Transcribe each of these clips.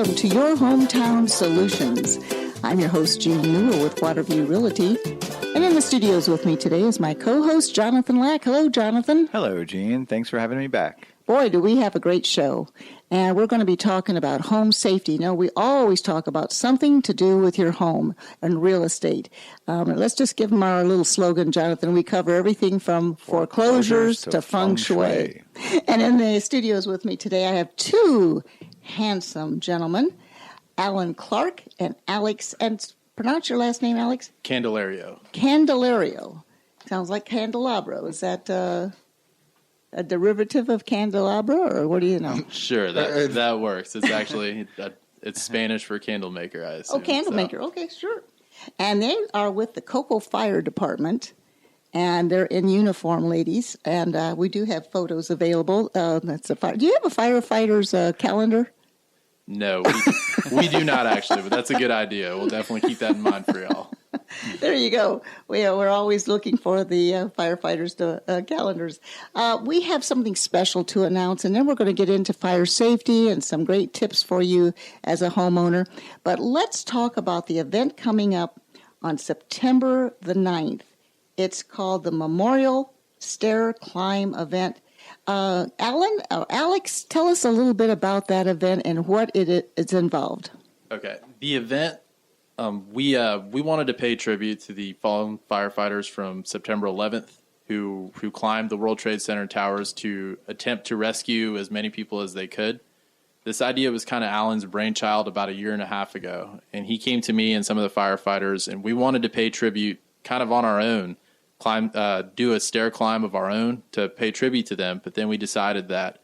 welcome to Your Hometown Solutions. I'm your host, Jean Newell with Waterview Realty. And in the studios with me today is my co-host, Jonathan Lack. Hello, Jonathan. Hello, Jean. Thanks for having me back. Boy, do we have a great show. And we're going to be talking about home safety. You know, we always talk about something to do with your home and real estate. Let's just give them our little slogan, Jonathan. We cover everything from foreclosures to Feng Shui. And in the studios with me today, I have two handsome gentlemen, Alan Clark and Alex. And pronounce your last name, Alex? Candalerio. Candalerio. Sounds like candelabro. Is that a derivative of candelabra, or what do you know? Sure, that works. It's actually it's Spanish for candle maker, I assume. Oh, candle maker. Okay, sure. And they are with the Cocoa Fire Department, and they're in uniform, ladies. And we do have photos available. That's a fire. Do you have a firefighter's calendar? No, we do not actually, but that's a good idea. We'll definitely keep that in mind for y'all. There you go. We're always looking for the firefighters' calendars. We have something special to announce, and then we're going to get into fire safety and some great tips for you as a homeowner. But let's talk about the event coming up on September the 9th. It's called the Memorial Stair Climb Event. Alex, tell us a little bit about that event and what it's involved. Okay. The event, we wanted to pay tribute to the fallen firefighters from September 11th who climbed the World Trade Center towers to attempt to rescue as many people as they could. This idea was kind of Alan's brainchild about a year and a half ago, and he came to me and some of the firefighters, and we wanted to pay tribute kind of on our own, do a stair climb of our own to pay tribute to them. But then we decided that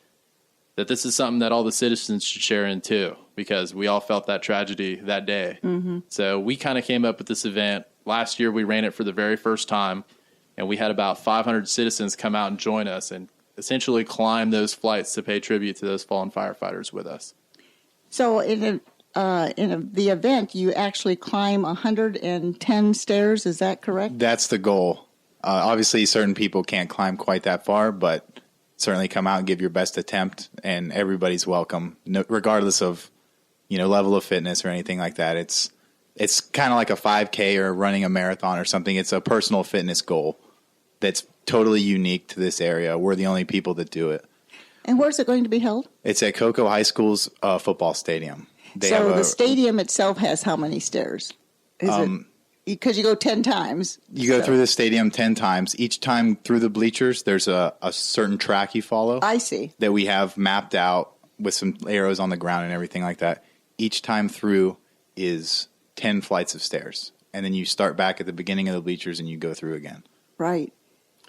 this is something that all the citizens should share in too, because we all felt that tragedy that day. Mm-hmm. So we kind of came up with this event. Last year we ran it for the very first time, and we had about 500 citizens come out and join us and essentially climb those flights to pay tribute to those fallen firefighters with us. So in the event, you actually climb 110 stairs. Is that correct? That's the goal. Obviously, certain people can't climb quite that far, but certainly come out and give your best attempt, and everybody's welcome, regardless of level of fitness or anything like that. It's kind of like a 5K or running a marathon or something. It's a personal fitness goal that's totally unique to this area. We're the only people that do it. And where's it going to be held? It's at Cocoa High School's football stadium. So the stadium itself has how many stairs? Is it? Because you go 10 times. You go through the stadium 10 times. Each time through the bleachers, there's a certain track you follow. I see. That we have mapped out with some arrows on the ground and everything like that. Each time through is 10 flights of stairs. And then you start back at the beginning of the bleachers and you go through again. Right.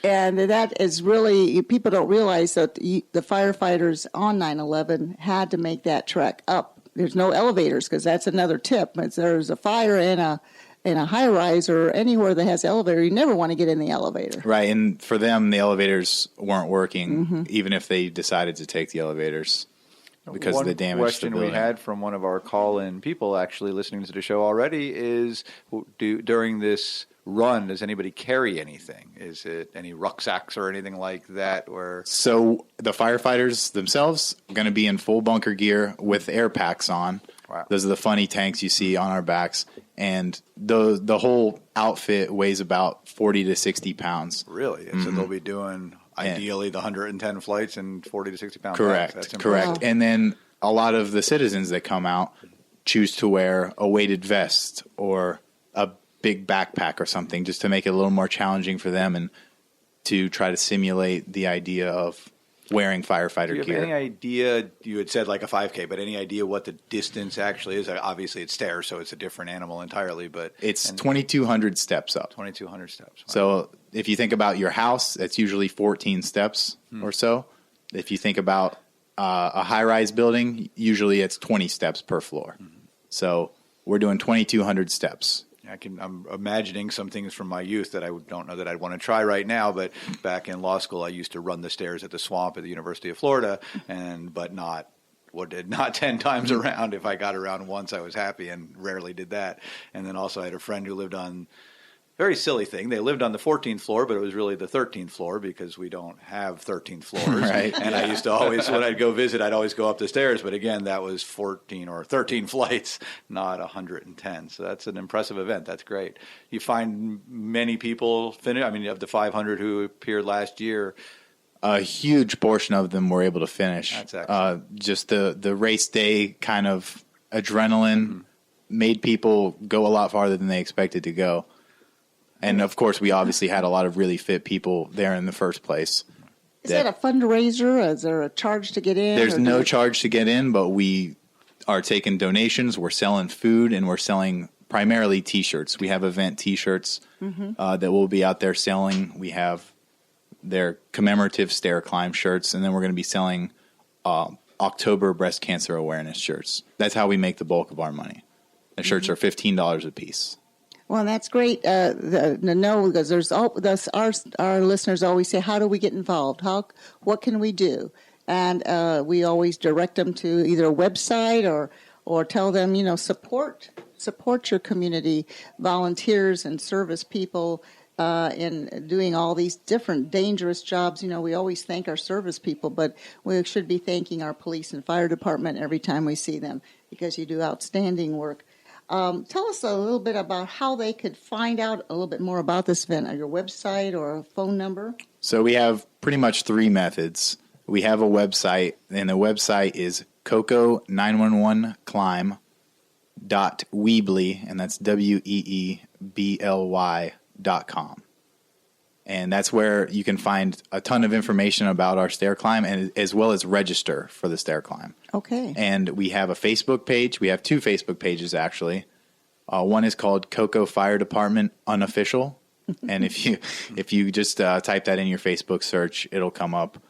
And that is really, people don't realize that the firefighters on 9/11 had to make that trek up. There's no elevators, because that's another tip. If there's a fire in a high-rise or anywhere that has elevator, you never want to get in the elevator. Right, and for them, the elevators weren't working, even if they decided to take the elevators because of the damage to the building. One question we had from one of our call-in people actually listening to the show already is, during this run, does anybody carry anything? Is it any rucksacks or anything like that? So the firefighters themselves are going to be in full bunker gear with air packs on. Wow. Those are the funny tanks you see on our backs. And the whole outfit weighs about 40 to 60 pounds. Really? Mm-hmm. So they'll be doing, ideally, the 110 flights and 40 to 60 pounds. Correct. That's correct. And then a lot of the citizens that come out choose to wear a weighted vest or a big backpack or something, just to make it a little more challenging for them and to try to simulate the idea of wearing firefighter gear. Do you have any idea, you had said like a 5K, but any idea what the distance actually is? Obviously it's stairs, so it's a different animal entirely, but it's 2,200 steps up. 2,200 steps. Wow. So if you think about your house, it's usually 14 steps or so. If you think about a high-rise building, usually it's 20 steps per floor. So we're doing 2,200 steps. I'm imagining some things from my youth that I don't know that I'd want to try right now, but back in law school, I used to run the stairs at the swamp at the University of Florida, but not 10 times around. If I got around once, I was happy, and rarely did that. And then also I had a friend who lived on very silly thing. They lived on the 14th floor, but it was really the 13th floor because we don't have 13 floors. Right. And I used to always, when I'd go visit, I'd always go up the stairs. But again, that was 14 or 13 flights, not 110. So that's an impressive event. That's great. You find many people finish. I mean, of the 500 who appeared last year, a huge portion of them were able to finish. That's excellent. Just the race day kind of adrenaline made people go a lot farther than they expected to go. And, of course, we obviously had a lot of really fit people there in the first place. Is that a fundraiser? Is there a charge to get in? There's no charge to get in, but we are taking donations. We're selling food, and we're selling primarily T-shirts. We have event T-shirts that we'll be out there selling. We have their commemorative stair climb shirts, and then we're going to be selling October breast cancer awareness shirts. That's how we make the bulk of our money. The shirts are $15 a piece. Well, that's great to know, because our listeners always say, how do we get involved? What can we do? And we always direct them to either a website or tell them, support your community, volunteers and service people in doing all these different dangerous jobs. We always thank our service people, but we should be thanking our police and fire department every time we see them, because you do outstanding work. Tell us a little bit about how they could find out a little bit more about this event, your website or a phone number. So we have pretty much three methods. We have a website, and the website is coco911climb.weebly, and that's WEEBLY.com. And that's where you can find a ton of information about our stair climb, and as well as register for the stair climb. Okay. And we have a Facebook page. We have two Facebook pages, actually. One is called Cocoa Fire Department Unofficial. And if you just type that in your Facebook search, it'll come up.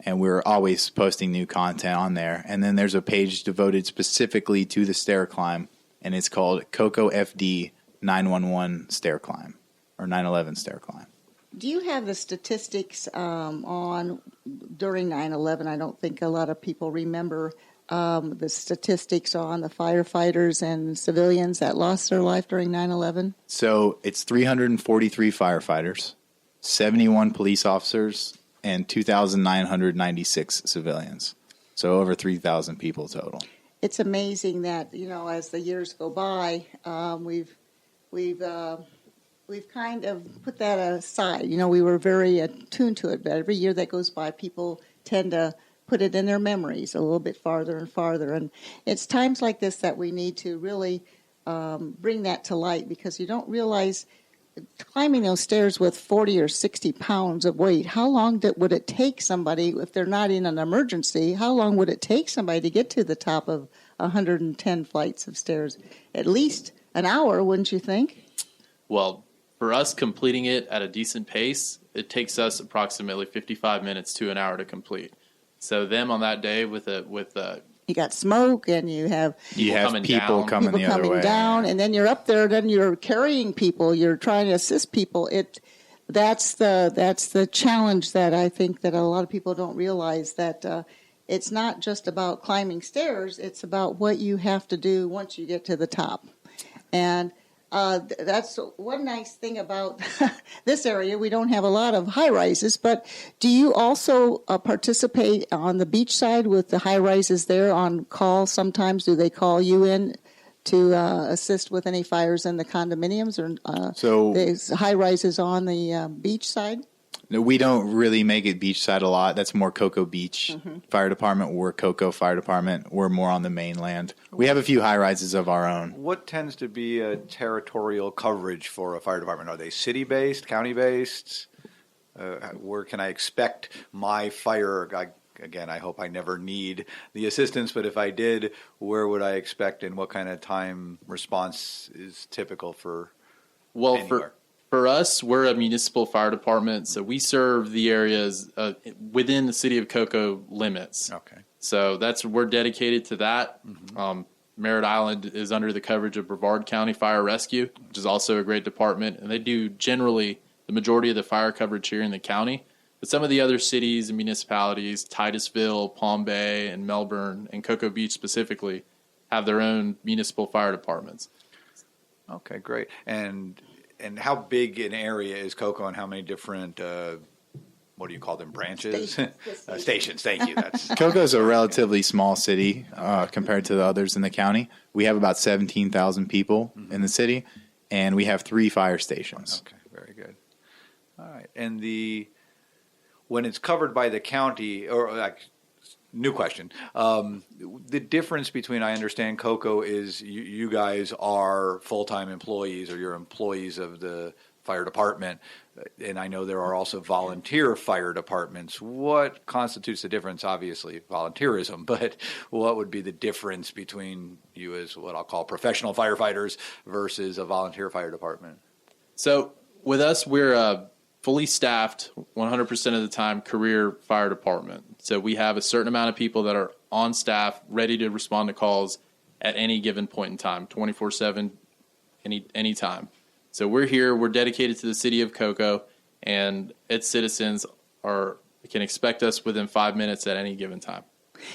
And we're always posting new content on there. And then there's a page devoted specifically to the stair climb, and it's called Cocoa FD 911 Stair Climb, or 911 Stair Climb. Do you have the statistics on during 9/11? I don't think a lot of people remember the statistics on the firefighters and civilians that lost their life during 9/11. So it's 343 firefighters, 71 police officers, and 2,996 civilians. So over 3,000 people total. It's amazing that, as the years go by, we've kind of put that aside. We were very attuned to it, but every year that goes by, people tend to put it in their memories a little bit farther and farther. And it's times like this that we need to really bring that to light, because you don't realize climbing those stairs with 40 or 60 pounds of weight, how long would it take somebody, if they're not in an emergency, how long would it take somebody to get to the top of 110 flights of stairs? At least an hour, wouldn't you think? Well, for us completing it at a decent pace, it takes us approximately 55 minutes to an hour to complete. So them on that day with you got smoke, and you have people coming the other way down, and then you're up there, then you're carrying people, you're trying to assist people. That's the challenge that I think that a lot of people don't realize, that it's not just about climbing stairs, it's about what you have to do once you get to the top. And that's one nice thing about this area. We don't have a lot of high-rises, but do you also participate on the beach side with the high-rises there on call sometimes? Do they call you in to assist with any fires in the condominiums, or there's high-rises on the beach side? No, we don't really make it beachside a lot. That's more Cocoa Beach Fire Department. We're Cocoa Fire Department. We're more on the mainland. We have a few high-rises of our own. What tends to be a territorial coverage for a fire department? Are they city-based, county-based? Where can I expect my fire? Again, I hope I never need the assistance, but if I did, where would I expect, and what kind of time response is typical for anywhere? For us, we're a municipal fire department, so we serve the areas within the city of Cocoa limits. Okay. So we're dedicated to that. Merritt Island is under the coverage of Brevard County Fire Rescue, which is also a great department, and they do generally the majority of the fire coverage here in the county. But some of the other cities and municipalities, Titusville, Palm Bay, and Melbourne, and Cocoa Beach specifically, have their own municipal fire departments. Okay, great. And And how big an area is Cocoa, and how many different what do you call them, branches? Stations. Thank you. That's Cocoa is a relatively small city compared to the others in the county. We have about 17,000 people in the city, and we have 3 fire stations. okay. Very good. All right. And when it's covered by the county, or new question, the difference between, I understand Cocoa is you guys are full-time employees, or you're employees of the fire department, and I know there are also volunteer fire departments. What constitutes the difference? Obviously, volunteerism, but what would be the difference between you as what I'll call professional firefighters versus a volunteer fire department? So with us, we're fully staffed 100% of the time career fire department. So we have a certain amount of people that are on staff ready to respond to calls at any given point in time, 24/7, any time. So we're here, we're dedicated to the city of Cocoa, and its citizens can expect us within 5 minutes at any given time.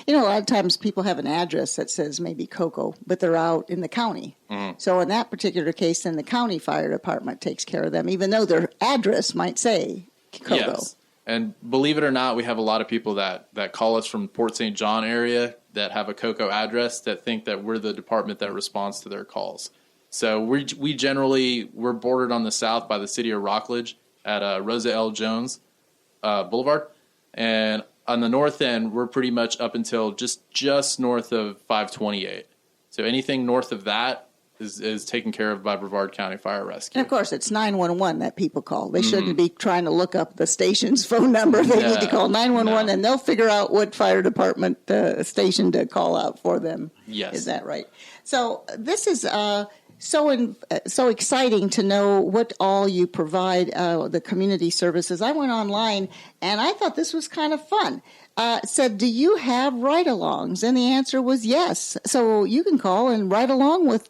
You know, a lot of times people have an address that says maybe Cocoa, but they're out in the county. So in that particular case, then the county fire department takes care of them, even though their address might say Cocoa. Yes. And believe it or not, we have a lot of people that call us from Port St. John area that have a Cocoa address that think that we're the department that responds to their calls. So we're bordered on the south by the city of Rockledge at Rosa L. Jones Boulevard. And on the north end, we're pretty much up until just north of 528. So anything north of that is taken care of by Brevard County Fire Rescue. And of course, it's 911 that people call. They shouldn't be trying to look up the station's phone number. They need to call 911, and they'll figure out what fire department station to call out for them. Yes. Is that right? So this is so exciting to know what all you provide, the community services. I went online, and I thought this was kind of fun. It said, do you have ride-alongs? And the answer was yes. So you can call and ride along with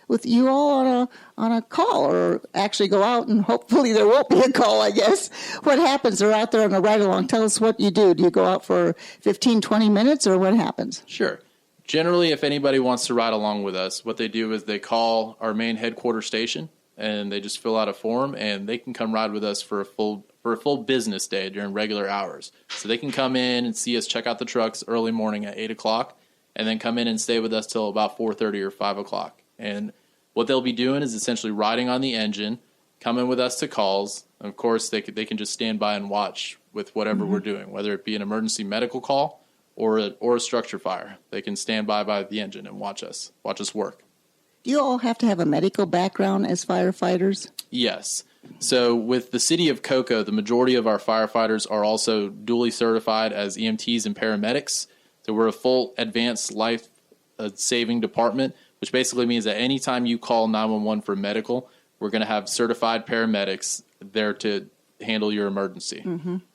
with you all on a call, or actually go out, and hopefully there won't be a call, I guess. What happens? They're out there on a ride-along. Tell us what you do. Do you go out for 15, 20 minutes, or what happens? Sure. Generally, if anybody wants to ride along with us, what they do is they call our main headquarters station, and they just fill out a form, and they can come ride with us for a full business day during regular hours. So they can come in and see us check out the trucks early morning at 8 o'clock, and then come in and stay with us till about 4:30 or 5 o'clock. And what they'll be doing is essentially riding on the engine, coming with us to calls. And of course, they can just stand by and watch with whatever we're doing, whether it be an emergency medical call or a structure fire. They can stand by the engine and watch us work. Do you all have to have a medical background as firefighters? Yes. So with the city of Cocoa, the majority of our firefighters are also duly certified as EMTs and paramedics. So we're a full advanced life-saving department, which basically means that anytime you call 911 for medical, we're going to have certified paramedics there to handle your emergency.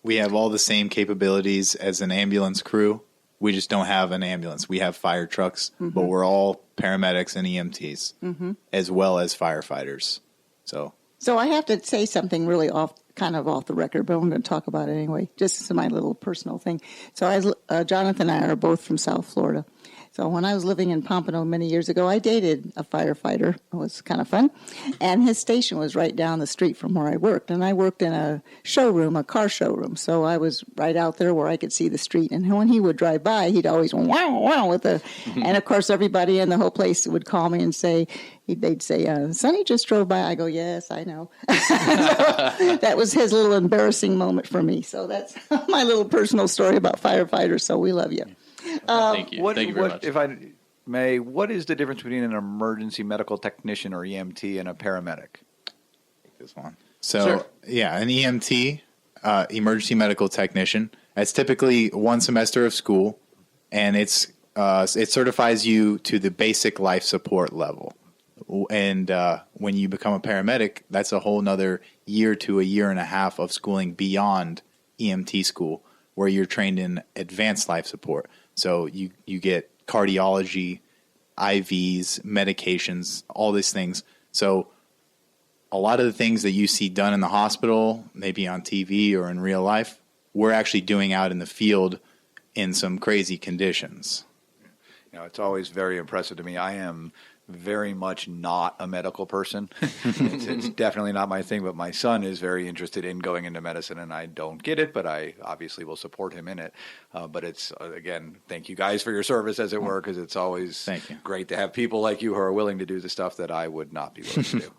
We have all the same capabilities as an ambulance crew. We just don't have an ambulance. We have fire trucks, but we're all paramedics and EMTs, as well as firefighters. So I have to say something really kind of off the record, but I'm going to talk about it anyway. Just my little personal thing. So Jonathan and I are both from South Florida. So when I was living in Pompano many years ago, I dated a firefighter. It was kind of fun. And his station was right down the street from where I worked. And I worked in a showroom, a car showroom. So I was right out there where I could see the street. And when he would drive by, he'd always wow, wow with and of course everybody in the whole place would call me and they'd say, Sonny just drove by. I go, yes, I know. So that was his little embarrassing moment for me. So that's my little personal story about firefighters. So we love you. Thank you. Thank you very much. If I may, what is the difference between an emergency medical technician or EMT and a paramedic? this one. So, Sure. yeah, an EMT, emergency medical technician. That's typically 1 semester of school, and it certifies you to the basic life support level. And when you become a paramedic, that's a whole nother year to a year and a half of schooling beyond EMT school, where you're trained in advanced life support. So you get cardiology, IVs, medications, all these things. So a lot of the things that you see done in the hospital, maybe on TV or in real life, we're actually doing out in the field in some crazy conditions. You know, it's always very impressive to me. I am very much not a medical person. It's definitely not my thing, but my son is very interested in going into medicine, and I don't get it, but I obviously will support him in it. But it's, again, thank you guys for your service, as it were, because it's always great to have people like you who are willing to do the stuff that I would not be willing to do.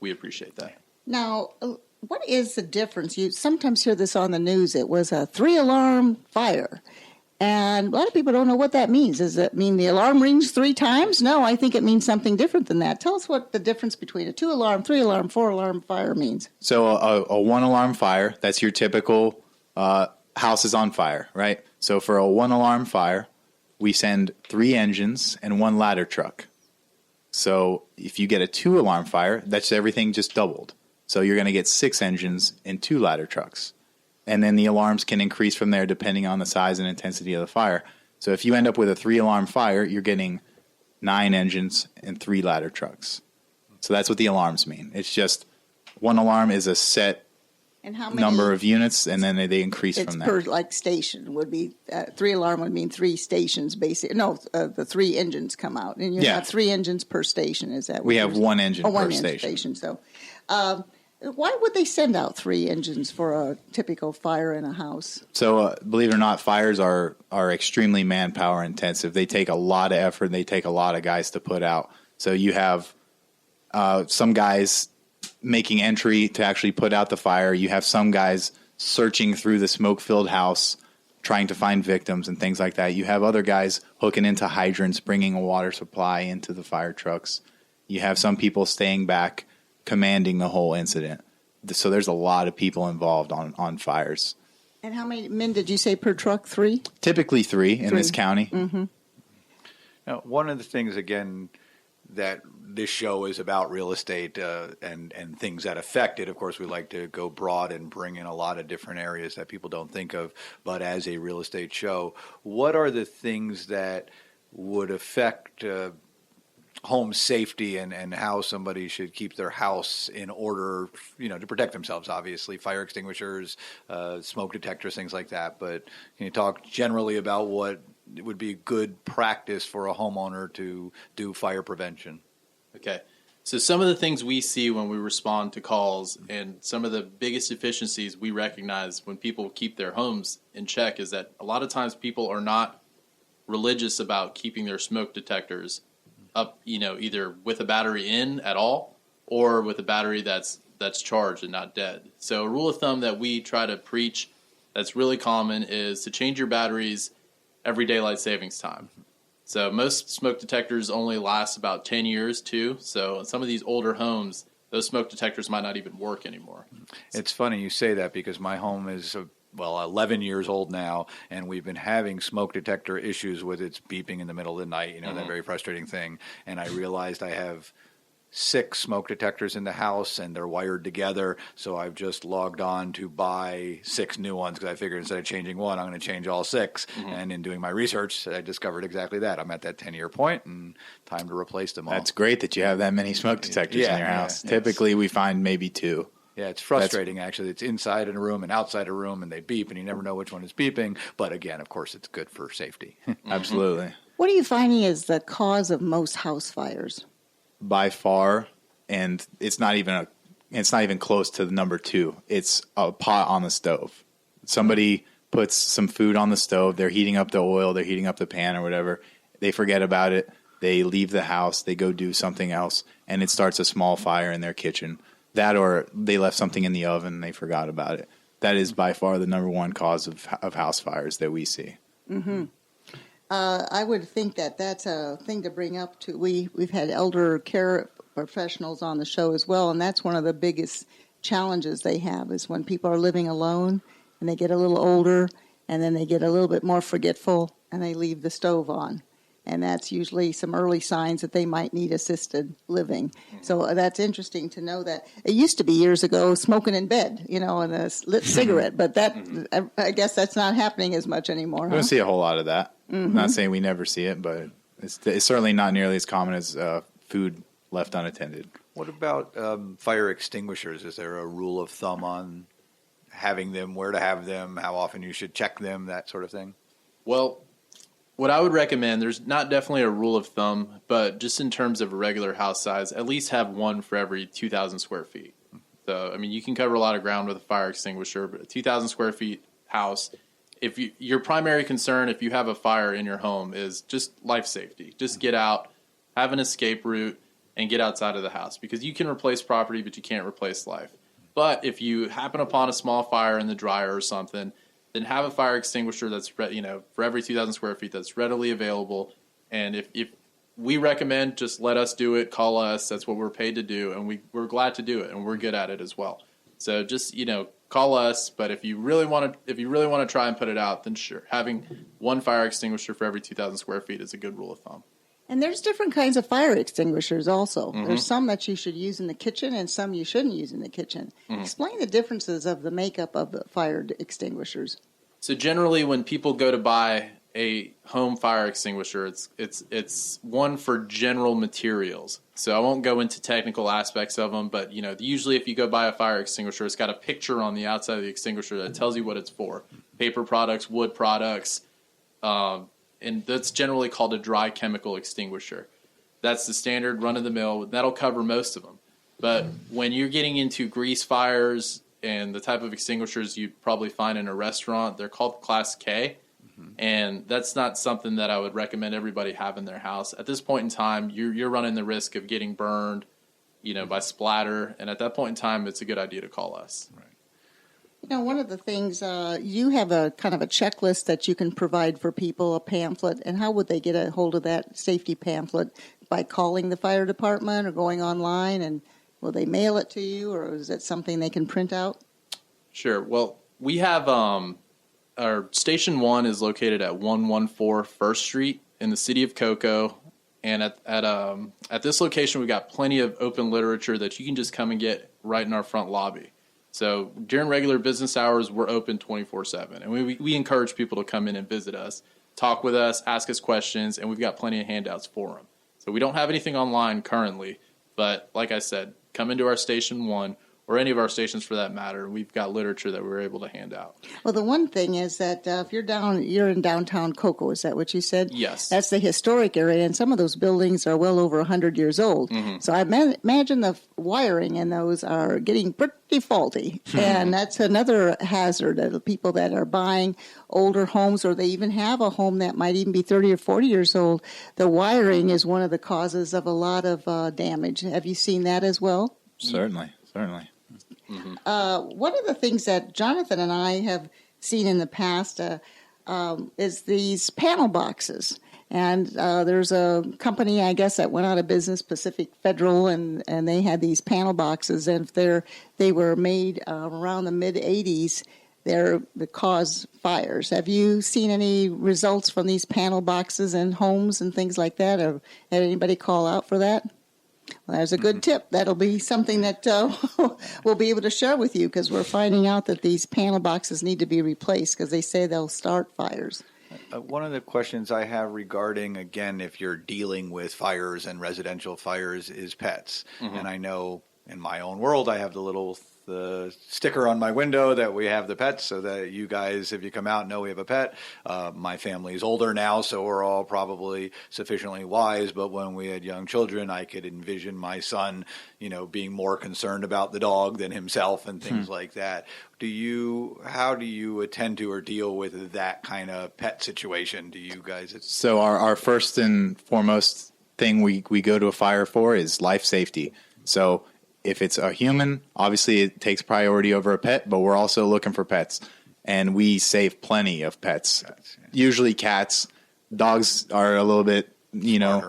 We appreciate that. Now, what is the difference? You sometimes hear this on the news. It was a 3-alarm fire. And a lot of people don't know what that means. Does it mean the alarm rings 3 times? No, I think it means something different than that. Tell us what the difference between a 2-alarm, 3-alarm, 4-alarm fire means. So a 1-alarm fire, that's your typical house is on fire, right? So for a 1-alarm fire, we send 3 engines and 1 ladder truck. So if you get a 2-alarm fire, that's everything just doubled. So you're going to get 6 engines and 2 ladder trucks. And then the alarms can increase from there depending on the size and intensity of the fire. So if you end up with a 3-alarm fire, you're getting 9 engines and 3 ladder trucks. So that's what the alarms mean. It's just 1 alarm is a set and how many, number of units, and then they increase from there. It's per, like, station would be, 3-alarm would mean 3 stations, basically. No, the 3 engines come out. And you have 3 engines per station, is that what we have 1 engine per one station. So why would they send out 3 engines for a typical fire in a house? So believe it or not, fires are extremely manpower intensive. They take a lot of effort. They take a lot of guys to put out. So you have some guys making entry to actually put out the fire. You have some guys searching through the smoke-filled house, trying to find victims and things like that. You have other guys hooking into hydrants, bringing a water supply into the fire trucks. You have some people staying back, commanding the whole incident. So there's a lot of people involved on fires. And how many men did you say per truck? 3? Typically 3 in this county. Mm-hmm. Now, one of the things, again, that this show is about real estate and things that affect it. Of course, we like to go broad and bring in a lot of different areas that people don't think of. But as a real estate show, what are the things that would affect home safety and how somebody should keep their house in order, to protect themselves, obviously, fire extinguishers, smoke detectors, things like that. But can you talk generally about what would be good practice for a homeowner to do fire prevention? Okay. So some of the things we see when we respond to calls and some of the biggest deficiencies we recognize when people keep their homes in check is that a lot of times people are not religious about keeping their smoke detectors up, either with a battery in at all or with a battery that's charged and not dead. So a rule of thumb that we try to preach that's really common is to change your batteries every daylight savings time. So most smoke detectors only last about 10 years too. So in some of these older homes, those smoke detectors might not even work anymore. It's funny you say that because my home is 11 years old now, and we've been having smoke detector issues with its beeping in the middle of the night, that very frustrating thing. And I realized I have 6 smoke detectors in the house, and they're wired together. So I've just logged on to buy 6 new ones because I figured instead of changing one, I'm going to change all 6. And in doing my research, I discovered exactly that. I'm at that 10-year point, and time to replace them all. That's great that you have that many smoke detectors in your house. Typically, we find maybe 2. Yeah, it's frustrating, actually. It's inside in a room and outside a room, and they beep, and you never know which one is beeping. But again, of course, it's good for safety. Absolutely. What are you finding is the cause of most house fires? By far, and it's not even close to the number 2. It's a pot on the stove. Somebody puts some food on the stove. They're heating up the oil. They're heating up the pan or whatever. They forget about it. They leave the house. They go do something else, and it starts a small fire in their kitchen. That or they left something in the oven and they forgot about it. That is by far the number 1 cause of house fires that we see. Mm-hmm. I would think that that's a thing to bring up to. We've had elder care professionals on the show as well, and that's one of the biggest challenges they have is when people are living alone and they get a little older and then they get a little bit more forgetful and they leave the stove on. And that's usually some early signs that they might need assisted living. So that's interesting to know that. It used to be years ago smoking in bed, and a lit cigarette, but that I guess that's not happening as much anymore. We don't see a whole lot of that. I'm not saying we never see it, but it's certainly not nearly as common as food left unattended. What about fire extinguishers? Is there a rule of thumb on having them, where to have them, how often you should check them, that sort of thing? Well, what I would recommend, there's not definitely a rule of thumb, but just in terms of a regular house size, at least have one for every 2,000 square feet. So, I mean, you can cover a lot of ground with a fire extinguisher, but a 2,000 square feet house, if your primary concern, if you have a fire in your home, is just life safety. Just get out, have an escape route, and get outside of the house. Because you can replace property, but you can't replace life. But if you happen upon a small fire in the dryer or something, then have a fire extinguisher that's, for every 2,000 square feet that's readily available. And if we recommend, just let us do it, call us. That's what we're paid to do, and we're glad to do it, and we're good at it as well. So just, call us. But if you really want to try and put it out, then sure, having one fire extinguisher for every 2,000 square feet is a good rule of thumb. And there's different kinds of fire extinguishers also. There's some that you should use in the kitchen and some you shouldn't use in the kitchen. Explain the differences of the makeup of the fire extinguishers. So generally when people go to buy a home fire extinguisher, it's one for general materials. So I won't go into technical aspects of them, but usually if you go buy a fire extinguisher, it's got a picture on the outside of the extinguisher that tells you what it's for. Paper products, wood products, and that's generally called a dry chemical extinguisher. That's the standard run-of-the-mill. That'll cover most of them. But when you're getting into grease fires and the type of extinguishers you'd probably find in a restaurant, they're called Class K. And that's not something that I would recommend everybody have in their house. At this point in time, you're running the risk of getting burned, by splatter. And at that point in time, it's a good idea to call us. Right. One of the things, you have a kind of a checklist that you can provide for people, a pamphlet. And how would they get a hold of that safety pamphlet? By calling the fire department or going online? And will they mail it to you, or is it something they can print out? Sure. Well, we have our Station 1 is located at 114 First Street in the city of Cocoa. And at this location, we've got plenty of open literature that you can just come and get right in our front lobby. So during regular business hours, we're open 24/7. And we encourage people to come in and visit us, talk with us, ask us questions, and we've got plenty of handouts for them. So we don't have anything online currently, but like I said, come into our Station 1 or any of our stations for that matter. We've got literature that we're able to hand out. Well, the one thing is that if you're in downtown Cocoa, is that what you said? Yes. That's the historic area, and some of those buildings are well over 100 years old. So I imagine the wiring in those are getting pretty faulty, and that's another hazard of people that are buying older homes, or they even have a home that might even be 30 or 40 years old. The wiring is one of the causes of a lot of damage. Have you seen that as well? Certainly. One of the things that Jonathan and I have seen in the past is these panel boxes. And there's a company, I guess, that went out of business, Pacific Federal, and they had these panel boxes. And if they were made around the mid-'80s, they cause fires. Have you seen any results from these panel boxes in homes and things like that? Or had anybody call out for that? Well, there's a good tip. That'll be something that we'll be able to share with you, because we're finding out that these panel boxes need to be replaced because they say they'll start fires. One of the questions I have regarding, again, if you're dealing with fires and residential fires, is pets. And I know in my own world I have the sticker on my window that we have the pets, so that you guys, if you come out, know we have a pet. My family's older now, so we're all probably sufficiently wise, but when we had young children, I could envision my son, being more concerned about the dog than himself and things like that. How do you attend to or deal with that kind of pet situation? Do you guys? So our first and foremost thing we go to a fire for is life safety. So if it's a human, obviously it takes priority over a pet, but we're also looking for pets. And we save plenty of pets. Usually cats. Dogs are a little bit,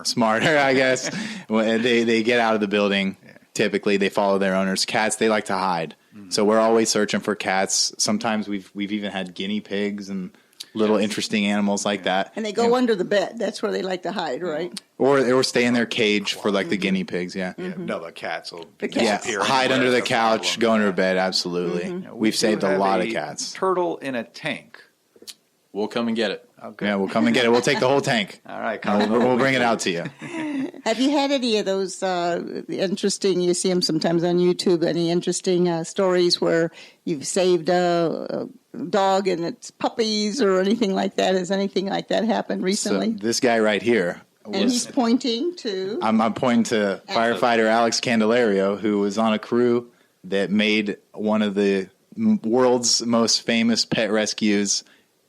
smarter, I guess. They get out of the building. Yeah. Typically, they follow their owners. Cats, they like to hide. So we're always searching for cats. Sometimes we've even had guinea pigs and little interesting animals like that. And they go under the bed. That's where they like to hide, right? Or stay in their cage for like the guinea pigs, yeah. No, the cats will disappear. Hide under the couch, go under bed, absolutely. We've saved a lot of cats. Turtle in a tank. We'll come and get it. Okay. Yeah, we'll come and get it. We'll take the whole tank. All right. We'll bring it out to you. Have you had any of those interesting, you see them sometimes on YouTube, any interesting stories where you've saved dog and its puppies or anything like that? Has anything like that happened recently? So this guy right here. And he's pointing to... I'm pointing to firefighter Alex Candalerio, who was on a crew that made one of the world's most famous pet rescues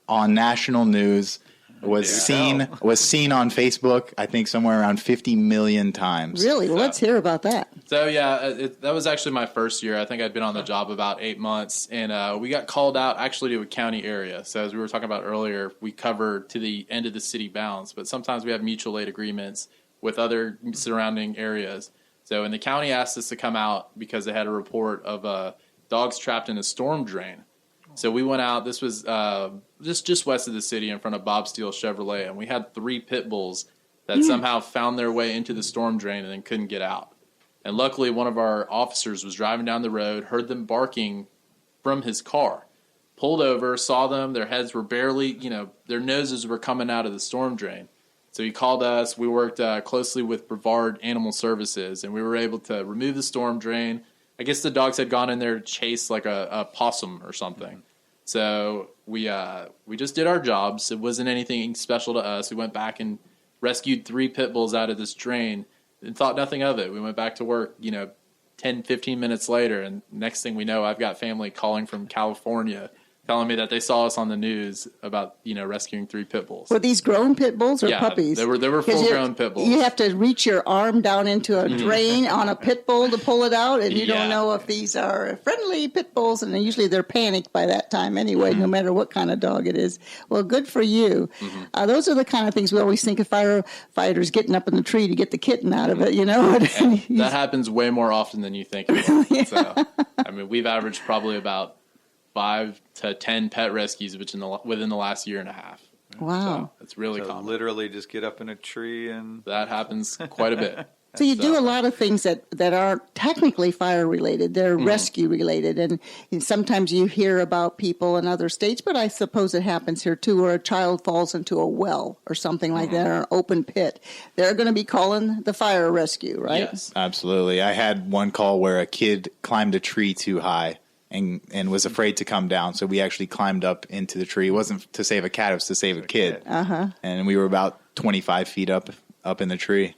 on national news. Was seen on Facebook, I think, somewhere around 50 million times. Really? Well, let's hear about that. So, yeah, that was actually my first year. I think I'd been on the job about 8 months, and we got called out actually to a county area. So, as we were talking about earlier, we cover to the end of the city bounds, but sometimes we have mutual aid agreements with other surrounding areas. So, and the county asked us to come out because they had a report of dogs trapped in a storm drain. So we went out. This was just west of the city in front of Bob Steele Chevrolet, and we had 3 pit bulls that somehow found their way into the storm drain and then couldn't get out. And luckily, one of our officers was driving down the road, heard them barking from his car, pulled over, saw them. Their heads were barely, their noses were coming out of the storm drain. So he called us. We worked closely with Brevard Animal Services, and we were able to remove the storm drain. I guess the dogs had gone in there to chase like a possum or something. So we just did our jobs. It wasn't anything special to us. We went back and rescued 3 pit bulls out of this drain and thought nothing of it. We went back to work, 10, 15 minutes later, and next thing we know, I've got family calling from California telling me that they saw us on the news about, rescuing 3 pit bulls. Were these grown pit bulls or yeah, puppies? They were full-grown pit bulls. You have to reach your arm down into a drain on a pit bull to pull it out, and you don't know if these are friendly pit bulls, and usually they're panicked by that time anyway, no matter what kind of dog it is. Well, good for you. Those are the kind of things we always think of firefighters getting up in the tree to get the kitten out of it, And that happens way more often than you think it will. So, we've averaged probably about 5 to 10 pet rescues within the last year and a half. Wow. So it's really common. Literally just get up in a tree and... That happens quite a bit. So you do a lot of things that aren't technically fire related. They're rescue related. And sometimes you hear about people in other states, but I suppose it happens here too, where a child falls into a well or something like that, or an open pit. They're going to be calling the fire rescue, right? Yes. Absolutely. I had one call where a kid climbed a tree too high and was afraid to come down. So we actually climbed up into the tree. It wasn't to save a cat, it was to save a kid. And we were about 25 feet up in the tree.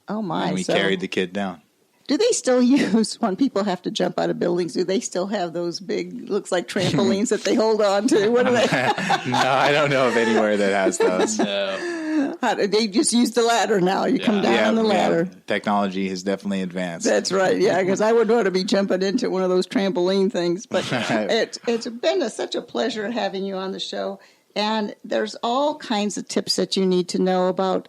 Oh, my. And we carried the kid down. Do they still use, when people have to jump out of buildings, do they still have those big, looks like trampolines that they hold on to? What are they? No, I don't know of anywhere that has those. No. They just use the ladder now. You come down on the ladder. Yeah. Technology has definitely advanced. That's right, yeah, because I wouldn't want to be jumping into one of those trampoline things. But it's been such a pleasure having you on the show. And there's all kinds of tips that you need to know about.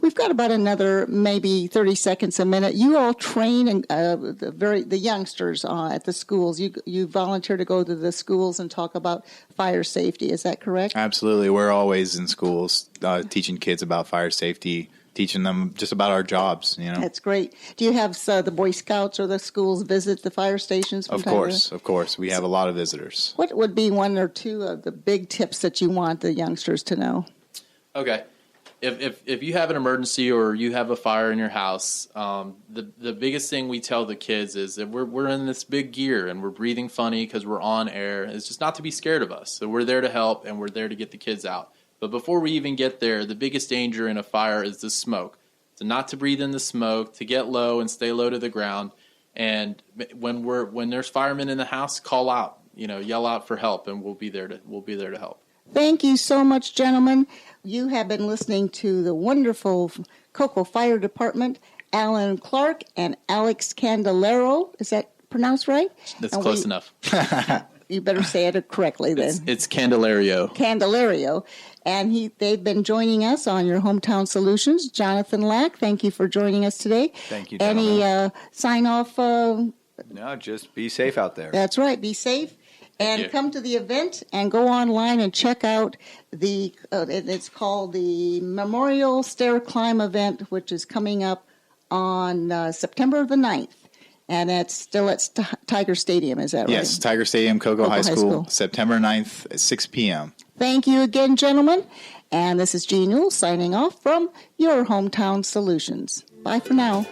We've got about another maybe 30 seconds a minute. You all train the youngsters at the schools. You volunteer to go to the schools and talk about fire safety. Is that correct? Absolutely. We're always in schools teaching kids about fire safety, teaching them just about our jobs. That's great. Do you have the Boy Scouts or the schools visit the fire stations? Of course. We have a lot of visitors. What would be 1 or 2 of the big tips that you want the youngsters to know? Okay. If you have an emergency or you have a fire in your house, the biggest thing we tell the kids is that we're in this big gear and we're breathing funny because we're on air. It's just not to be scared of us. So we're there to help and we're there to get the kids out. But before we even get there, the biggest danger in a fire is the smoke. So not to breathe in the smoke, to get low and stay low to the ground. And when there's firemen in the house, call out, yell out for help, and we'll be there to help. Thank you so much, gentlemen. You have been listening to the wonderful Cocoa Fire Department, Alan Clark and Alex Candalerio. Is that pronounced right? That's close enough. You better say it correctly then. It's Candalerio. Candalerio. And they've been joining us on Your Hometown Solutions. Jonathan Lack, thank you for joining us today. Thank you, gentlemen. Any sign-off? No, just be safe out there. That's right. Be safe. And come to the event and go online and check out it's called the Memorial Stair Climb event, which is coming up on September the 9th. And that's still at Tiger Stadium, is that right? Yes, Tiger Stadium, Cocoa High School, September 9th at 6 p.m. Thank you again, gentlemen. And this is Jean Newell signing off from Your Hometown Solutions. Bye for now.